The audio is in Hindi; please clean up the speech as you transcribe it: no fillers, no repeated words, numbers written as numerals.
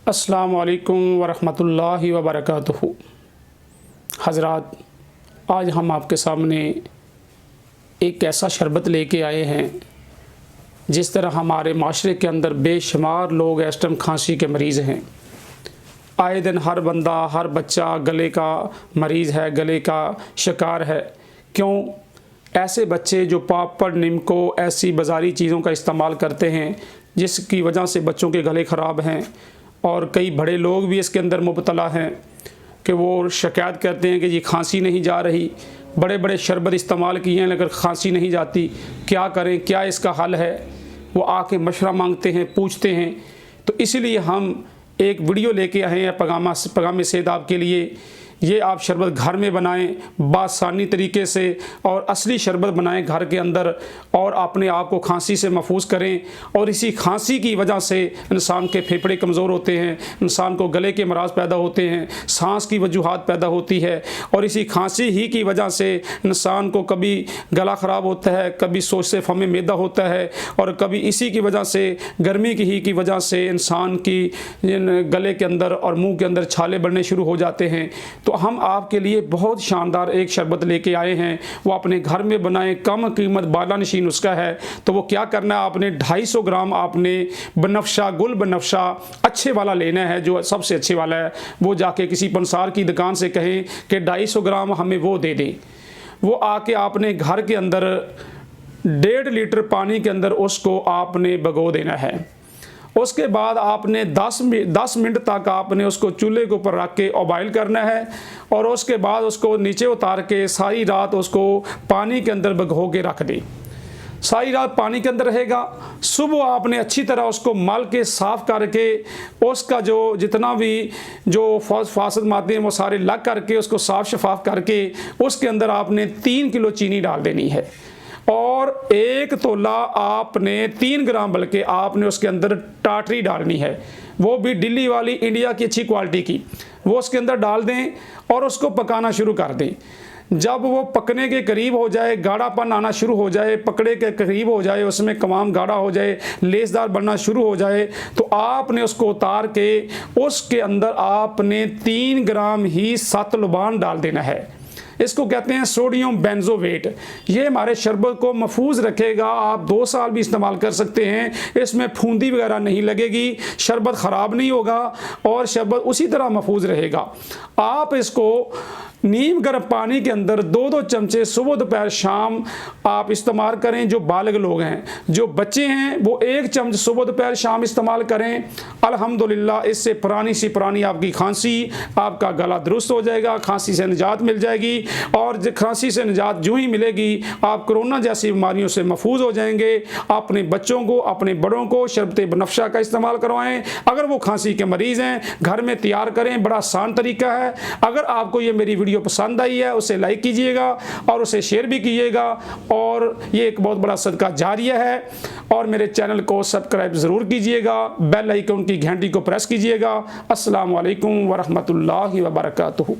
अस्सलाम वालेकुम वरहमतुल्लाहि वबरकातुहू। हज़रात, आज हम आपके सामने एक ऐसा शरबत लेके आए हैं। जिस तरह हमारे माशरे के अंदर बेशुमार लोग इस टाइम खांसी के मरीज़ हैं। आए दिन हर बंदा, हर बच्चा गले का मरीज़ है, गले का शिकार है। क्यों? ऐसे बच्चे जो पापड़, निमको, ऐसी बाज़ारी चीज़ों का इस्तेमाल करते हैं जिसकी वजह से बच्चों के गले ख़राब हैं। और कई बड़े लोग भी इसके अंदर मुब्तला हैं कि वो शिकायत करते हैं कि जी खांसी नहीं जा रही। बड़े बड़े शरबत इस्तेमाल किए हैं लेकिन खांसी नहीं जाती, क्या करें, क्या इसका हल है? वो आके मशवरा मांगते हैं, पूछते हैं। तो इसीलिए हम एक वीडियो लेके आए हैं पैगाम सेहत आपके लिए। ये आप शरबत घर में बनाएं बासानी तरीके से, और असली शरबत बनाएं घर के अंदर, और अपने आप को खांसी से महफूज करें। और इसी खांसी की वजह से इंसान के फेफड़े कमज़ोर होते हैं, इंसान को गले के मराज पैदा होते हैं, सांस की वजूहात पैदा होती है। और इसी खांसी ही की वजह से इंसान को कभी गला ख़राब होता है, कभी सोच से फम में मैदा होता है, और कभी इसी की वजह से गर्मी की वजह से इंसान की गले के अंदर और मुँह के अंदर छाले बढ़ने शुरू हो जाते हैं। तो हम आपके लिए बहुत शानदार एक शरबत लेके आए हैं। वो अपने घर में बनाएं, कम कीमत बाला नशीन उसका है। तो वो क्या करना है, आपने 250 ग्राम आपने बनफशा, गुल बनफशा अच्छे वाला लेना है, जो सबसे अच्छे वाला है। वो जाके किसी पंसार की दुकान से कहें कि 250 ग्राम हमें वो दे दें। वो आके आपने घर के अंदर 1.5 लीटर पानी के अंदर उसको आपने भिगो देना है। उसके बाद आपने 10 मिनट तक आपने उसको चूल्हे के ऊपर रख के बॉयल करना है। और उसके बाद उसको नीचे उतार के सारी रात उसको पानी के अंदर भिगो के रख दें। सारी रात पानी के अंदर रहेगा। सुबह आपने अच्छी तरह उसको मल के साफ़ करके उसका जो जितना भी जो फासद मादे हैं वो सारे लग करके उसको साफ़ शफाफ करके उसके अंदर आपने 3 किलो चीनी डाल देनी है। और 1 तोला आपने 3 ग्राम बल्कि आपने उसके अंदर टाटरी डालनी है, वो भी दिल्ली वाली, इंडिया की अच्छी क्वालिटी की। वो उसके अंदर डाल दें और उसको पकाना शुरू कर दें। जब वो पकने के करीब हो जाए, गाढ़ापन आना शुरू हो जाए, पकड़े के करीब हो जाए, उसमें कमाम गाढ़ा हो जाए, लेसदार बनना शुरू हो जाए, तो आपने उसको उतार के उसके अंदर आपने 3 ग्राम ही सतलुबान डाल देना है। इसको कहते हैं सोडियम बेंजोवेट। ये हमारे शरबत को महफूज रखेगा। आप 2 साल भी इस्तेमाल कर सकते हैं। इसमें फूंदी वगैरह नहीं लगेगी, शरबत ख़राब नहीं होगा और शरबत उसी तरह महफूज रहेगा। आप इसको नीम गर्म पानी के अंदर 2-2 चमचे सुबह दोपहर शाम आप इस्तेमाल करें। जो बालिग लोग हैं, जो बच्चे हैं, वो 1 चम्मच सुबह दोपहर शाम इस्तेमाल करें। अल्हम्दुलिल्लाह, इससे पुरानी सी पुरानी आपकी खांसी, आपका गला दुरुस्त हो जाएगा, खांसी से निजात मिल जाएगी। और खांसी से निजात जो ही मिलेगी, आप कोरोना जैसी बीमारियों से महफूज हो जाएंगे। अपने बच्चों को, अपने बड़ों को शरबत बनफशा का इस्तेमाल करवाएं। अगर वो खांसी के मरीज़ हैं, घर में तैयार करें, बड़ा आसान तरीका है। अगर आपको ये मेरी वीडियो पसंद आई है, उसे लाइक कीजिएगा और उसे शेयर भी कीजिएगा। और ये एक बहुत बड़ा सदका जारिया है। और मेरे चैनल को सब्सक्राइब ज़रूर कीजिएगा, बेल आइकन की घंटी को प्रेस कीजिएगा। अस्सलाम वालेकुम वरहमतुल्लाहि वबरकातुहू।